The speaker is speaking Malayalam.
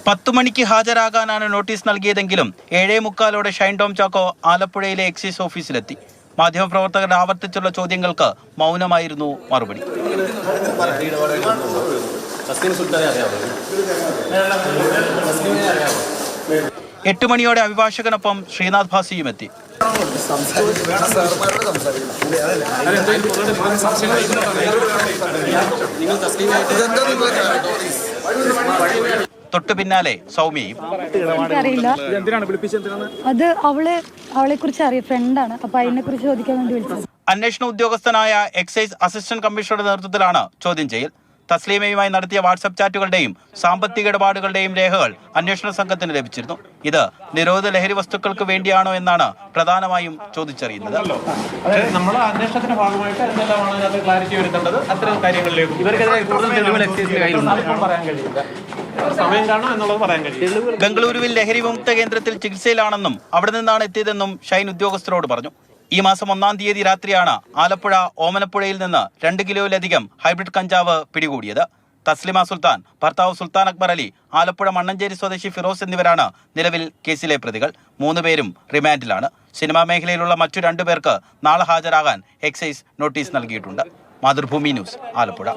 10 മണിക്ക് ഹാജരാകാനാണ് നോട്ടീസ് നൽകിയതെങ്കിലും 7:45 ഷൈൻ ടോം ചാക്കോ ആലപ്പുഴയിലെ എക്സൈസ് ഓഫീസിലെത്തി. മാധ്യമപ്രവർത്തകരുടെ ആവർത്തിച്ചുള്ള ചോദ്യങ്ങൾക്ക് മൗനമായിരുന്നു മറുപടി. 8 മണിയോടെ അഭിഭാഷകനൊപ്പം ശ്രീനാഥ് ഭാസിയും എത്തി. തൊട്ടു പിന്നാലെ സൗമ്യയും. അത് അവളെ കുറിച്ച് അറിയാം, ഫ്രണ്ടാണ്. അപ്പൊ അതിനെ കുറിച്ച് ചോദിക്കാൻ വേണ്ടി വിളിച്ചത്. അന്വേഷണ ഉദ്യോഗസ്ഥനായ എക്സൈസ് അസിസ്റ്റന്റ് കമ്മീഷണറുടെ നേതൃത്വത്തിലാണ് ചോദ്യം ചെയ്യൽ. തസ്ലീമയുമായി നടത്തിയ വാട്സ്ആപ്പ് ചാറ്റുകളുടെയും സാമ്പത്തിക ഇടപാടുകളുടെയും രേഖകൾ അന്വേഷണ സംഘത്തിന് ലഭിച്ചിരുന്നു. ഇത് നിരോധിത ലഹരി വസ്തുക്കൾക്ക് വേണ്ടിയാണോ എന്നാണ് പ്രധാനമായും ചോദിച്ചറിയുന്നത്. നമ്മുടെ അന്വേഷണത്തിന്റെ ഭാഗമായിട്ട് എന്തെല്ലാമാണ് അതിനകത്ത് ക്ലാരിറ്റി വരുത്തേണ്ടത്, അത്തരം കാര്യങ്ങളിലേക്ക് ഇവർക്കെതിരെ കൂടുതൽ തെളിവുകൾ എക്സൈസിന്റെ കയ്യിലുണ്ട്. പറയാൻ കഴിയില്ല, സമയം കാണും എന്നുള്ളത് പറയാൻ കഴിയും. ബംഗളൂരുവിൽ ലഹരി വിമുക്ത കേന്ദ്രത്തിൽ ചികിത്സയിലാണെന്നും അവിടെ നിന്നാണ് എത്തിയതെന്നും ഷൈൻ ഉദ്യോഗസ്ഥരോട് പറഞ്ഞു. ഈ മാസം 1-ാം തീയതി രാത്രിയാണ് ആലപ്പുഴ ഓമനപ്പുഴയിൽ നിന്ന് 2 കിലോയിലധികം ഹൈബ്രിഡ് കഞ്ചാവ് പിടികൂടിയത്. തസ്ലിമ സുൽത്താൻ, ഭർത്താവ് സുൽത്താൻ അക്ബർ അലി, ആലപ്പുഴ മണ്ണഞ്ചേരി സ്വദേശി ഫിറോസ് എന്നിവരാണ് നിലവിൽ കേസിലെ പ്രതികൾ. 3 പേരും റിമാൻഡിലാണ്. സിനിമാ മേഖലയിലുള്ള മറ്റു 2 പേർക്ക് നാളെ ഹാജരാകാൻ എക്സൈസ് നോട്ടീസ് നൽകിയിട്ടുണ്ട്. മാതൃഭൂമി ന്യൂസ്, ആലപ്പുഴ.